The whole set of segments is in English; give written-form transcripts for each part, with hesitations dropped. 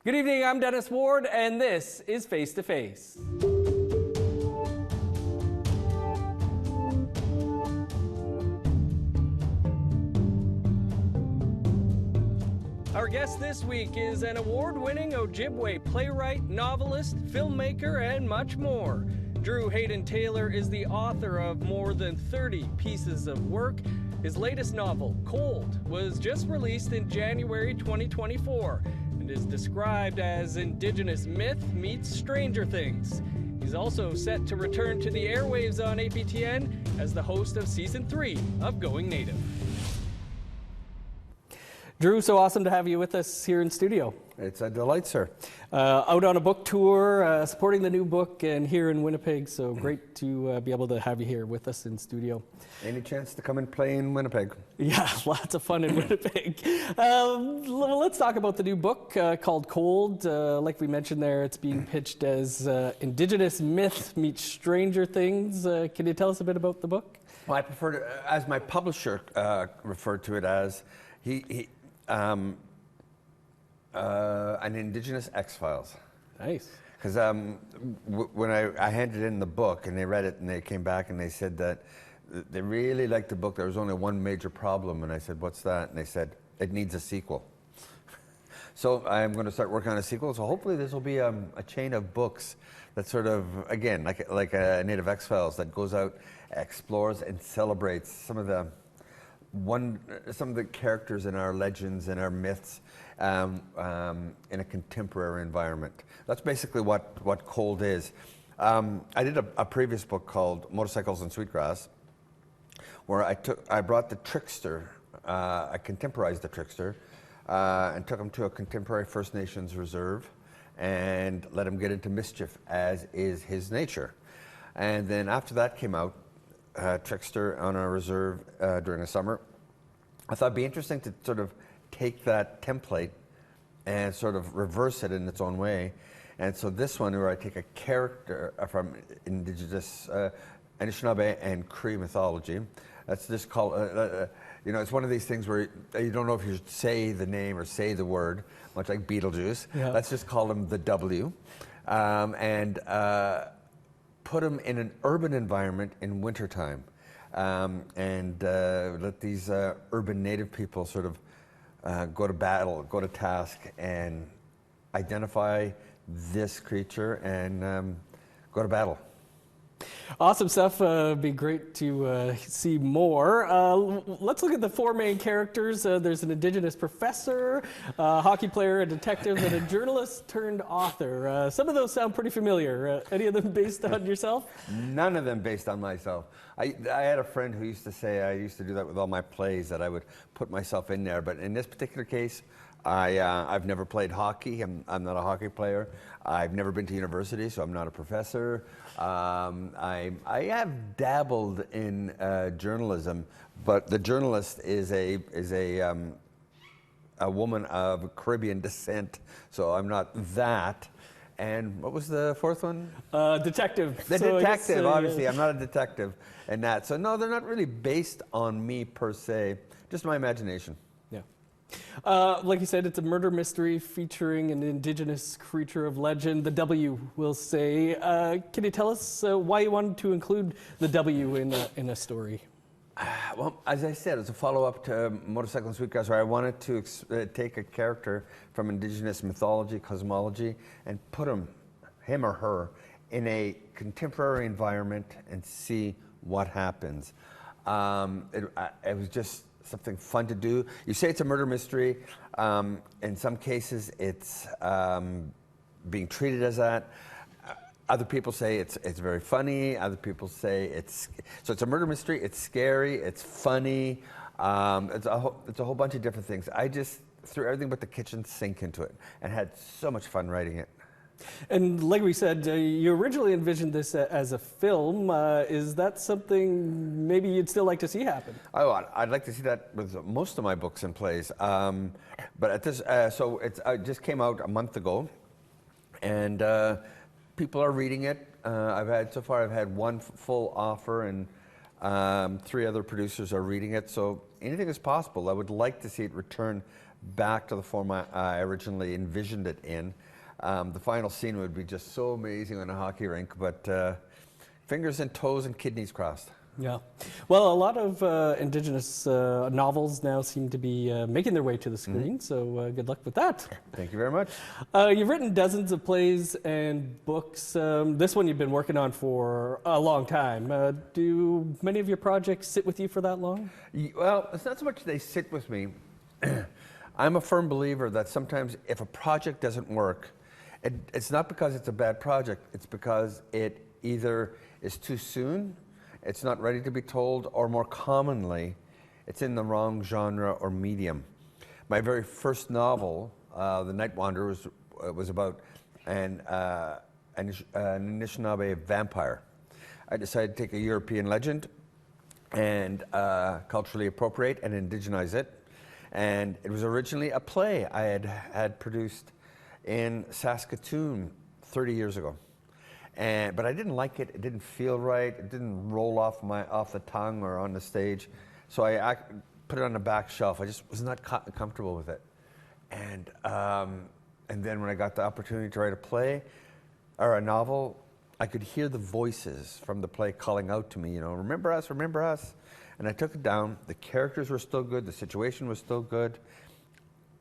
Good evening, I'm Dennis Ward, and this is Face to Face. Our guest this week is an award-winning Ojibway playwright, novelist, filmmaker, and much more. Drew Hayden Taylor is the author of more than 30 pieces of work. His latest novel, Cold, was just released in January 2024 and is described as Indigenous myth meets Stranger Things. He's also set to return to the airwaves on APTN as the host of Season 3 of Going Native. Drew, so awesome to have you with us here in studio. It's a delight, sir. Out on a book tour, supporting the new book, and here in Winnipeg, so great to be able to have you here with us in studio. Any chance to come and play in Winnipeg? Yeah, lots of fun in Winnipeg. Let's talk about the new book called Cold. Like we mentioned there, it's being pitched as Indigenous myth meets Stranger Things. Can you tell us a bit about the book? Well, I prefer to, as my publisher referred to it as, an Indigenous X-Files. Nice. Because when I handed in the book and they read it and they came back and they said that they really liked the book, there was only one major problem, and I said, what's that? And they said, it needs a sequel. So I'm going to start working on a sequel, so hopefully this will be a chain of books that sort of, again, like a Native X-Files that goes out, explores and celebrates some of the characters in our legends and our myths in a contemporary environment. That's basically what Cold is. I did a previous book called Motorcycles and Sweetgrass, where I brought the trickster, I contemporized the trickster, and took him to a contemporary First Nations reserve and let him get into mischief, as is his nature. And then after that came out, Trickster on a reserve during the summer, I thought it'd be interesting to sort of take that template and sort of reverse it in its own way. And so this one, where I take a character from Indigenous Anishinaabe and Cree mythology, that's just called, it's one of these things where you don't know if you should say the name or say the word, much like Beetlejuice. Yeah. Let's just call him the W. And put them in an urban environment in wintertime, and let these urban Native people sort of go to battle, go to task, and identify this creature and go to battle. Awesome stuff. Be great to see more. Let's look at the four main characters. There's an Indigenous professor, a hockey player, a detective, and a journalist turned author. Some of those sound pretty familiar. Any of them based on yourself? None of them based on myself. I had a friend who used to say I used to do that with all my plays, that I would put myself in there. But in this particular case, I've never played hockey. I'm not a hockey player. I've never been to university, so I'm not a professor. I have dabbled in journalism, but the journalist is a woman of Caribbean descent, so I'm not that. And what was the fourth one? Detective. The detective, obviously. I'm not a detective in that. So no, they're not really based on me per se, just my imagination. Like you said, it's a murder mystery featuring an Indigenous creature of legend, the W, we'll say. Can you tell us why you wanted to include the W in a story? Well, as I said, it's a follow-up to Motorcycle and Sweetgrass, where I wanted to take a character from Indigenous mythology, cosmology, and put him or her, in a contemporary environment and see what happens. It was just something fun to do. You say it's a murder mystery. In some cases, it's being treated as that. Other people say it's very funny. Other people say it's a murder mystery. It's scary. It's funny. It's a whole bunch of different things. I just threw everything but the kitchen sink into it and had so much fun writing it. And like we said, you originally envisioned this as a film. Is that something maybe you'd still like to see happen? Oh, I'd like to see that with most of my books and plays. But at this, so it just came out a month ago, and people are reading it. So far I've had one full offer, and 3 other producers are reading it. So anything is possible. I would like to see it return back to the form I originally envisioned it in. The final scene would be just so amazing on a hockey rink, but fingers and toes and kidneys crossed. Yeah. Well, a lot of Indigenous novels now seem to be making their way to the screen, so good luck with that. Thank you very much. You've written dozens of plays and books. This one you've been working on for a long time. Do many of your projects sit with you for that long? Well, it's not so much they sit with me. I'm a firm believer that sometimes if a project doesn't work, it's not because it's a bad project, it's because it either is too soon, it's not ready to be told, or more commonly, it's in the wrong genre or medium. My very first novel, The Night Wanderer, was about an Anishinaabe vampire. I decided to take a European legend and culturally appropriate and indigenize it. And it was originally a play I had produced in Saskatoon 30 years ago. But I didn't like it. It didn't feel right. It didn't roll off the tongue or on the stage. So I put it on the back shelf. I just was not comfortable with it. And then when I got the opportunity to write a play or a novel, I could hear the voices from the play calling out to me, you know, remember us, remember us. And I took it down. The characters were still good. The situation was still good.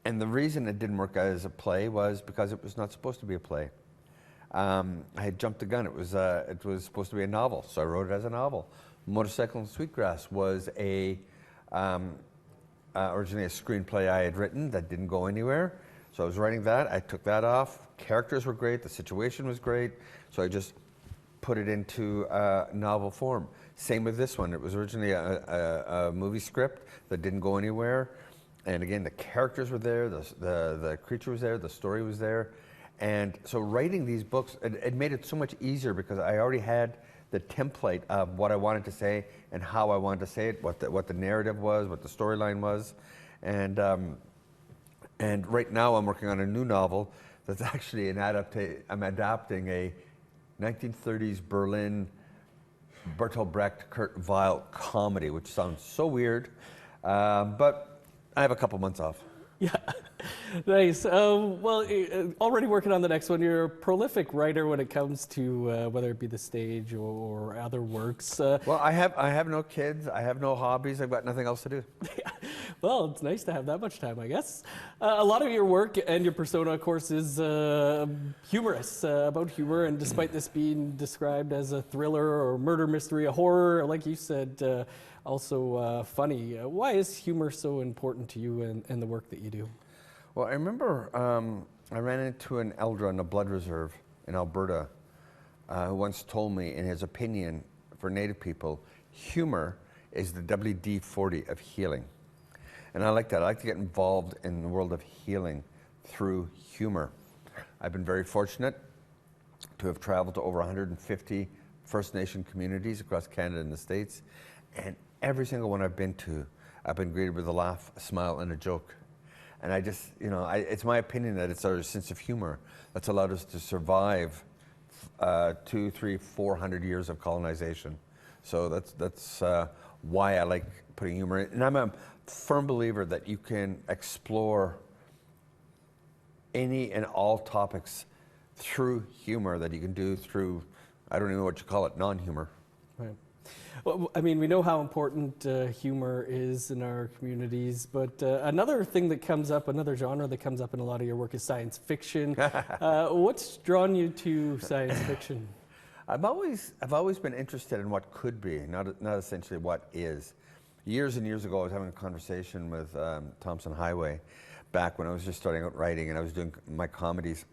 And the reason it didn't work as a play was because it was not supposed to be a play. I had jumped the gun. It was supposed to be a novel, so I wrote it as a novel. Motorcycle and Sweetgrass was originally a screenplay I had written that didn't go anywhere. So I was writing that. I took that off. Characters were great. The situation was great. So I just put it into novel form. Same with this one. It was originally a movie script that didn't go anywhere. And again, the characters were there, the creature was there, the story was there. And so writing these books, it made it so much easier because I already had the template of what I wanted to say and how I wanted to say it, what the narrative was, what the storyline was. And right now I'm working on a new novel that's actually I'm adapting a 1930s Berlin Bertolt Brecht, Kurt Weill comedy, which sounds so weird, but I have a couple months off. Yeah, nice. Well, already working on the next one. You're a prolific writer when it comes to whether it be the stage or other works. Well, I have no kids. I have no hobbies. I've got nothing else to do. Well, it's nice to have that much time, I guess. A lot of your work and your persona, of course, is humorous, about humor. And despite this being described as a thriller or murder mystery, a horror, like you said, also funny. Why is humor so important to you and the work that you do? Well, I remember I ran into an elder on a blood reserve in Alberta who once told me, in his opinion, for Native people, humor is the WD-40 of healing. And I like that. I like to get involved in the world of healing through humor. I've been very fortunate to have traveled to over 150 First Nation communities across Canada and the States. And every single one I've been to, I've been greeted with a laugh, a smile, and a joke. And I just, you know, it's my opinion that it's our sense of humor that's allowed us to survive 200, 300, 400 years of colonization. So that's why I like putting humor in. And I'm a firm believer that you can explore any and all topics through humor that you can do through, I don't even know what you call it, non-humor. Right. Well, I mean, we know how important humor is in our communities, but another thing that comes up, another genre that comes up in a lot of your work is science fiction. What's drawn you to science fiction? I've always been interested in what could be, not essentially what is. Years and years ago, I was having a conversation with Thompson Highway back when I was just starting out writing and I was doing my comedies.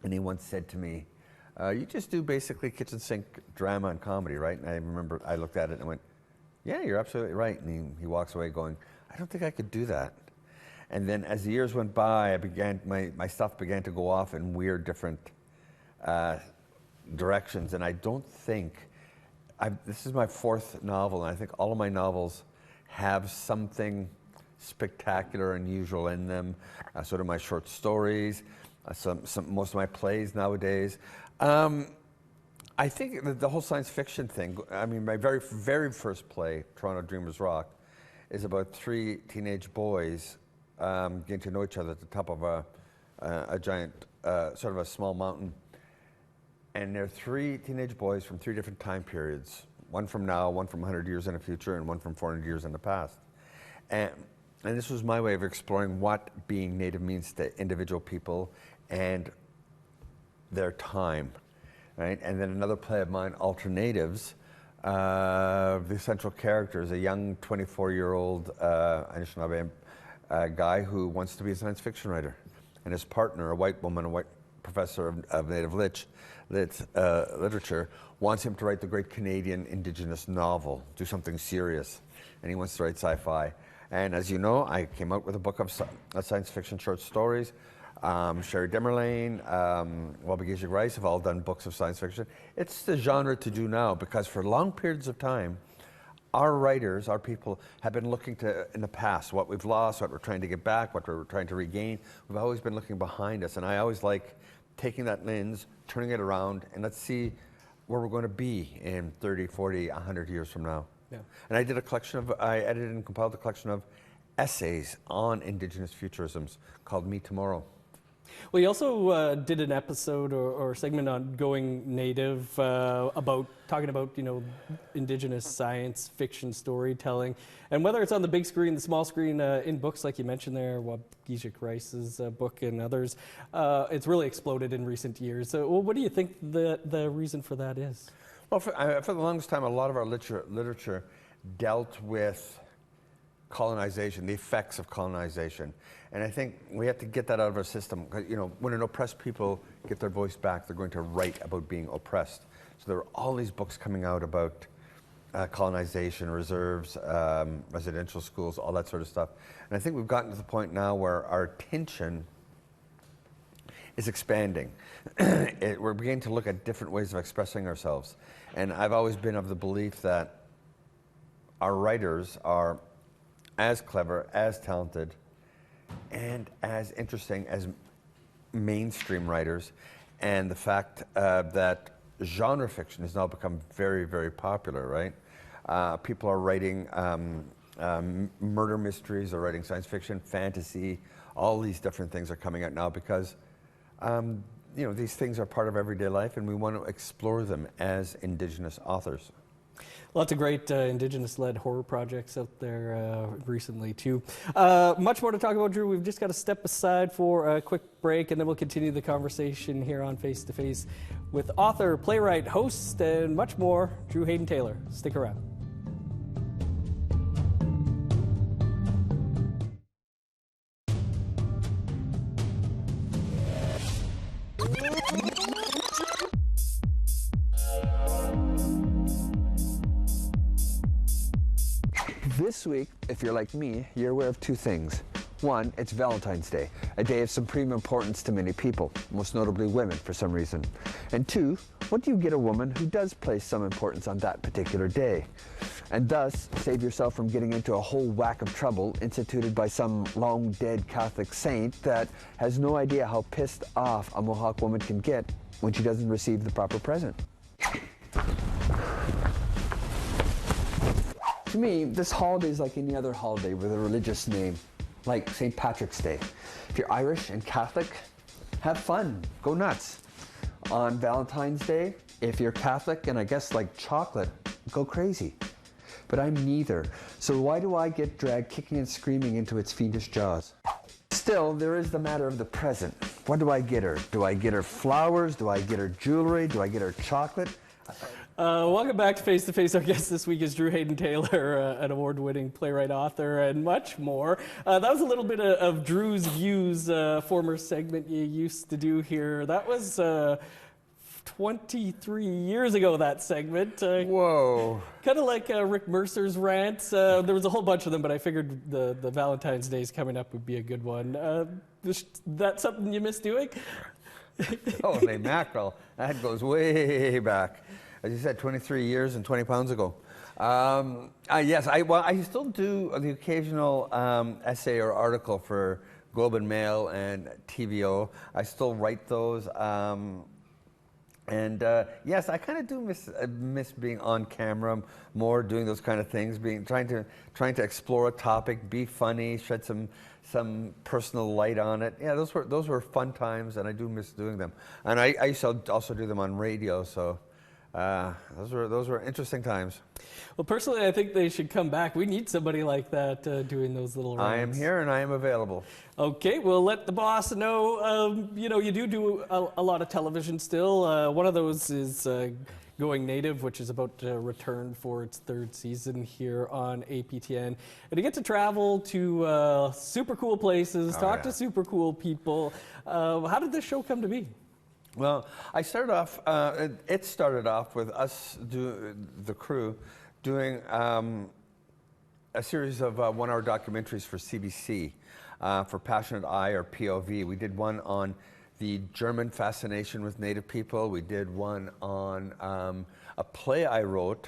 And he once said to me, you just do basically kitchen sink drama and comedy, right? And I remember I looked at it and I went, yeah, you're absolutely right. And he walks away going, I don't think I could do that. And then as the years went by, my stuff began to go off in weird different directions. And I don't think, this is my fourth novel, and I think all of my novels have something spectacular and unusual in them. So do my short stories, most of my plays nowadays. I think the whole science fiction thing, I mean, my very, very first play, Toronto Dreamers Rock, is about 3 teenage boys getting to know each other at the top of a giant, sort of a small mountain. And they're 3 teenage boys from 3 different time periods. One from now, one from 100 years in the future, and one from 400 years in the past. And this was my way of exploring what being Native means to individual people and their time, right? And then another play of mine, Alternatives, the central character is a young 24-year-old Anishinaabe guy who wants to be a science fiction writer. And his partner, a white woman, a white professor of Native literature, wants him to write the great Canadian Indigenous novel, do something serious. And he wants to write sci-fi. And as you know, I came out with a book of science fiction short stories. Sherry Demerlane, Wabigizik Rice have all done books of science fiction. It's the genre to do now because for long periods of time, our writers, our people, have been looking to, in the past, what we've lost, what we're trying to get back, what we're trying to regain. We've always been looking behind us, and I always like taking that lens, turning it around, and let's see where we're going to be in 30, 40, 100 years from now. Yeah. And I edited and compiled a collection of essays on Indigenous futurisms called Me Tomorrow. Well, you also did an episode or segment on Going Native, talking about, Indigenous science fiction storytelling, and whether it's on the big screen, the small screen, in books like you mentioned there, Wabigizik Rice's book and others, it's really exploded in recent years. So, what do you think the reason for that is? Well, for the longest time, a lot of our literature dealt with colonization, the effects of colonization. And I think we have to get that out of our system. When an oppressed people get their voice back, they're going to write about being oppressed. So there are all these books coming out about colonization, reserves, residential schools, all that sort of stuff. And I think we've gotten to the point now where our attention is expanding. We're beginning to look at different ways of expressing ourselves. And I've always been of the belief that our writers are as clever, as talented, and as interesting as mainstream writers. And the fact that genre fiction has now become very, very popular, right? People are writing murder mysteries, they're writing science fiction, fantasy, all these different things are coming out now because these things are part of everyday life and we want to explore them as Indigenous authors. Lots of great Indigenous-led horror projects out there recently, too. Much more to talk about, Drew. We've just got to step aside for a quick break, and then we'll continue the conversation here on Face to Face with author, playwright, host, and much more, Drew Hayden Taylor. Stick around. This week, if you're like me, you're aware of 2 things. One, it's Valentine's Day, a day of supreme importance to many people, most notably women for some reason. And 2, what do you get a woman who does place some importance on that particular day? And thus, save yourself from getting into a whole whack of trouble instituted by some long-dead Catholic saint that has no idea how pissed off a Mohawk woman can get when she doesn't receive the proper present. To me, this holiday is like any other holiday with a religious name, like St. Patrick's Day. If you're Irish and Catholic, have fun, go nuts. On Valentine's Day, if you're Catholic and I guess like chocolate, go crazy. But I'm neither, so why do I get dragged kicking and screaming into its fiendish jaws? Still, there is the matter of the present. What do I get her? Do I get her flowers? Do I get her jewelry? Do I get her chocolate? Welcome back to Face to Face. Our guest this week is Drew Hayden Taylor, an award-winning playwright, author, and much more. That was a little bit of Drew's Views, former segment you used to do here. That was 23 years ago, that segment. Whoa. Kind of like Rick Mercer's rants. There was a whole bunch of them, but I figured the Valentine's Days coming up would be a good one. That's something you miss doing? Holy mackerel. That goes way back. As you said, 23 years and 20 pounds ago. Yes, I still do the occasional essay or article for Globe and Mail and TVO. I still write those. Yes, I kind of do miss being on camera more, doing those kind of things, trying to explore a topic, be funny, shed some some personal light on it. Yeah, those were fun times, and I do miss doing them. And I used to also do them on radio, so those were interesting times. Well, personally, I think they should come back. We need somebody like that doing those little rounds. I am here and I am available. Okay, we'll let the boss know. You do a lot of television still. One of those is Going Native, which is about to return for its third season here on APTN. And you get to travel to super cool places, talk to super cool people. How did this show come to be? Well, I started off, it started off with us, the crew, doing a series of 1-hour documentaries for CBC, for Passionate Eye or POV. We did one on the German fascination with Native people. We did one on a play I wrote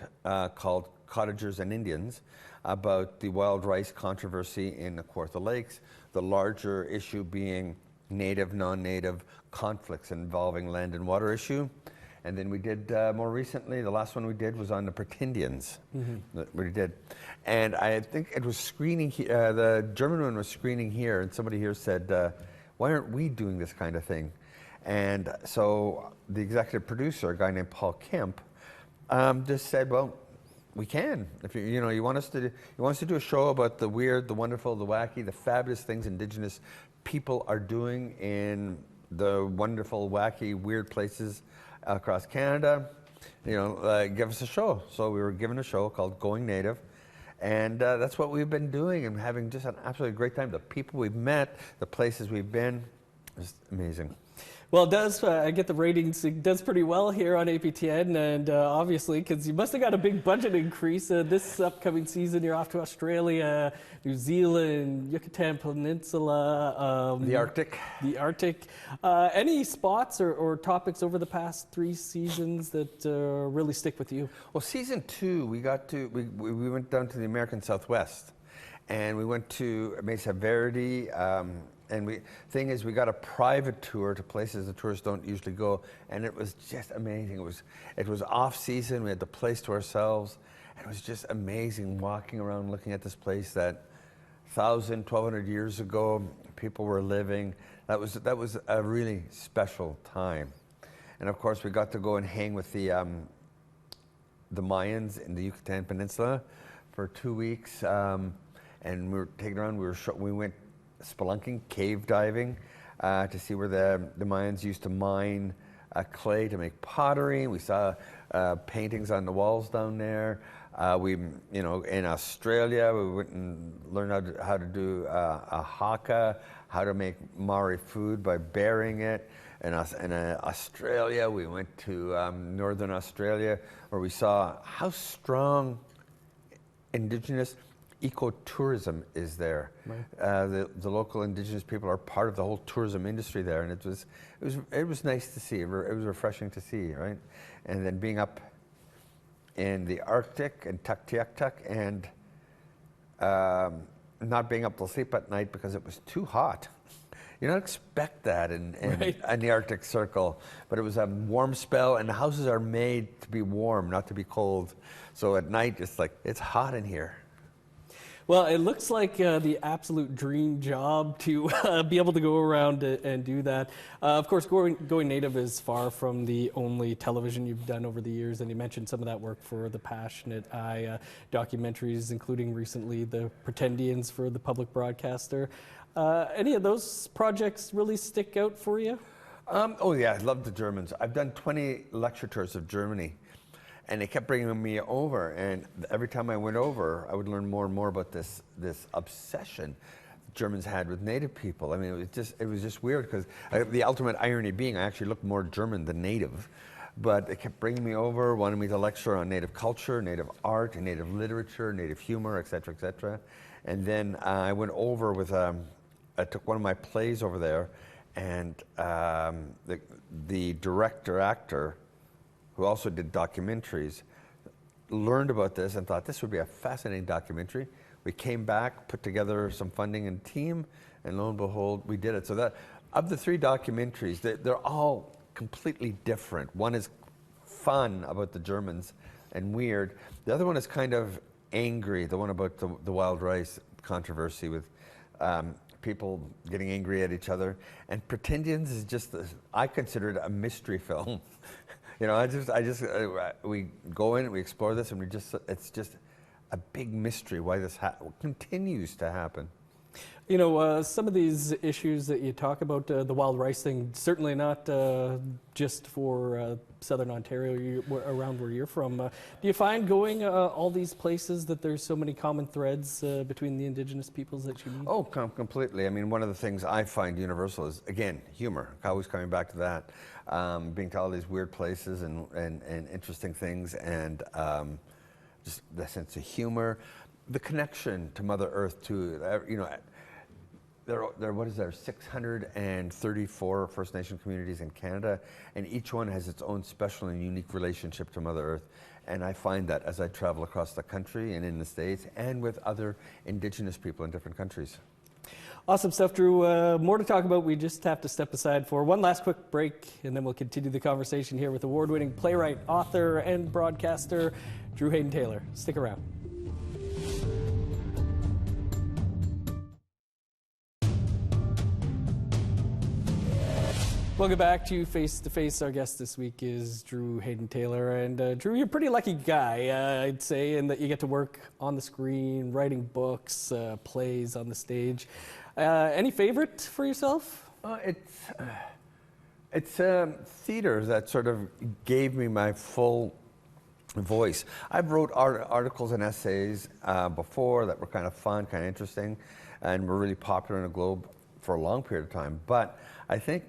called Cottagers and Indians about the wild rice controversy in the Kawartha Lakes, the larger issue being Native, non-Native conflicts involving land and water issue. And then we did, more recently, the last one we did was on the Pretendians. We did. And I think it was screening, the German one was screening here, and somebody here said, why aren't we doing this kind of thing? And so the executive producer, a guy named Paul Kemp, just said, well, we can. If you want us to do a show about the weird, the wonderful, the wacky, the fabulous things Indigenous people are doing in the wonderful, wacky, weird places across Canada, give us a show. So we were given a show called Going Native. And that's what we've been doing and having just an absolutely great time. The people we've met, the places we've been, it's amazing. Well, it does. I get the ratings. It does pretty well here on APTN, and obviously, because you must have got a big budget increase this upcoming season. You're off to Australia, New Zealand, Yucatan Peninsula, the Arctic. The Arctic. Any spots or topics over the past 3 seasons that really stick with you? Well, season 2, we went down to the American Southwest, and we went to Mesa Verde. And we got a private tour to places the tourists don't usually go, and it was just amazing. It was off season. We had the place to ourselves, and it was just amazing walking around looking at this place that 1,000, 1,200 years ago people were living. That was a really special time, and of course we got to go and hang with the Mayans in the Yucatan Peninsula for 2 weeks, and we were taken around. We went spelunking, cave diving, to see where the Mayans used to mine clay to make pottery. We saw paintings on the walls down there. In Australia, we went and learned how to do a haka, how to make Maori food by burying it. In Australia, we went to northern Australia, where we saw how strong Indigenous ecotourism is there. Right. The local Indigenous people are part of the whole tourism industry there, and it was nice to see. It was refreshing to see, right? And then being up in the Arctic and Tuktoyaktuk and not being able to sleep at night because it was too hot. You don't expect that in the Arctic Circle, but it was a warm spell, and the houses are made to be warm, not to be cold. So at night, it's hot in here. Well, it looks like the absolute dream job to be able to go around and do that. Of course, Going Native is far from the only television you've done over the years, and you mentioned some of that work for the Passionate Eye documentaries, including recently the Pretendians for the public broadcaster. Any of those projects really stick out for you? Oh yeah, I love the Germans. I've done 20 lecture tours of Germany. And they kept bringing me over, and every time I went over, I would learn more and more about this obsession the Germans had with Native people. I mean, it was just weird, because the ultimate irony being I actually looked more German than Native. But they kept bringing me over, wanted me to lecture on Native culture, Native art, Native literature, Native humor, et cetera, et cetera. And then I went over with, I took one of my plays over there, and the director-actor, who also did documentaries, learned about this and thought this would be a fascinating documentary. We came back, put together some funding and team, and lo and behold, we did it. So that, of the 3 documentaries, they're all completely different. One is fun about the Germans and weird. The other one is kind of angry, the one about the wild rice controversy with people getting angry at each other. And Pretendians is just, I consider it a mystery film. You know, we go in, we explore this, and it's just a big mystery why this continues to happen. You know, some of these issues that you talk about, the wild rice thing, certainly not just for Southern Ontario, around where you're from. Do you find going all these places that there's so many common threads between the Indigenous peoples that you meet? Oh, completely. I mean, one of the things I find universal is, again, humor. Always coming back to that. Being to all these weird places and interesting things, and just the sense of humor, the connection to Mother Earth, too. You know, what is there, 634 First Nation communities in Canada, and each one has its own special and unique relationship to Mother Earth. And I find that as I travel across the country and in the States and with other Indigenous people in different countries. Awesome stuff, Drew. More to talk about. We just have to step aside for one last quick break, and then we'll continue the conversation here with award-winning playwright, author, and broadcaster, Drew Hayden Taylor. Stick around. Welcome back to Face to Face. Our guest this week is Drew Hayden Taylor. And Drew, you're a pretty lucky guy, I'd say, in that you get to work on the screen, writing books, plays on the stage. Any favorite for yourself? It's theater that sort of gave me my full voice. I've wrote articles and essays before that were kind of fun, kind of interesting, and were really popular in the Globe for a long period of time. But I think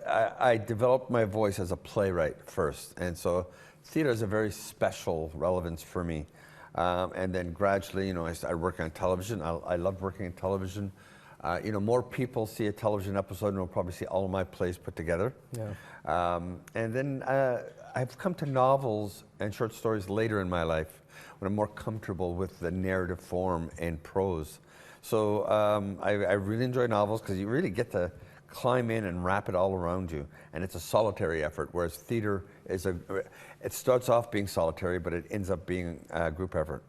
I developed my voice as a playwright first, and so theater is a very special relevance for me. And then gradually, you know, I started working on television. I loved working in television. You know, more people see a television episode and will probably see all of my plays put together. Yeah. And then I've come to novels and short stories later in my life when I'm more comfortable with the narrative form and prose. So I really enjoy novels because you really get to climb in and wrap it all around you, and it's a solitary effort, whereas theater it starts off being solitary, but it ends up being a group effort.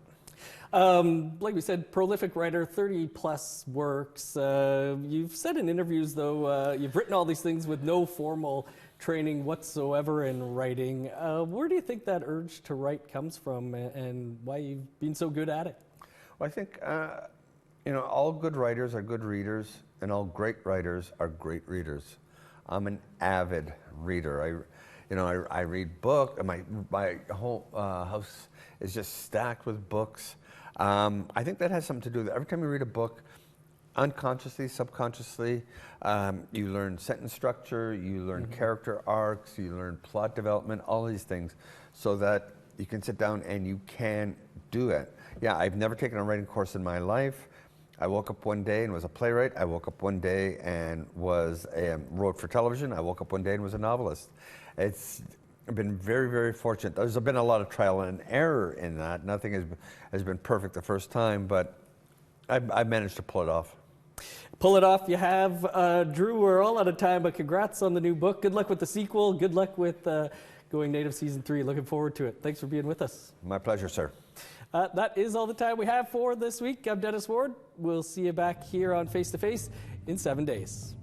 Like we said, prolific writer, 30 plus works. You've said in interviews, though, you've written all these things with no formal training whatsoever in writing. Where do you think that urge to write comes from, and why you've been so good at it? Well, I think you know, all good writers are good readers, and all great writers are great readers. I'm an avid reader. I read books. My whole house is just stacked with books. I think that has something to do with it. Every time you read a book, unconsciously, subconsciously, you learn sentence structure, you learn character arcs, you learn plot development, all these things, so that you can sit down and you can do it. Yeah, I've never taken a writing course in my life. I woke up one day and was a playwright. I woke up one day and wrote for television. I woke up one day and was a novelist. I've been very, very fortunate. There's been a lot of trial and error in that. Nothing has been perfect the first time, but I've managed to pull it off. Pull it off, you have. Drew, we're all out of time, but congrats on the new book. Good luck with the sequel. Good luck with Going Native Season 3. Looking forward to it. Thanks for being with us. My pleasure, sir. That is all the time we have for this week. I'm Dennis Ward. We'll see you back here on Face to Face in 7 days.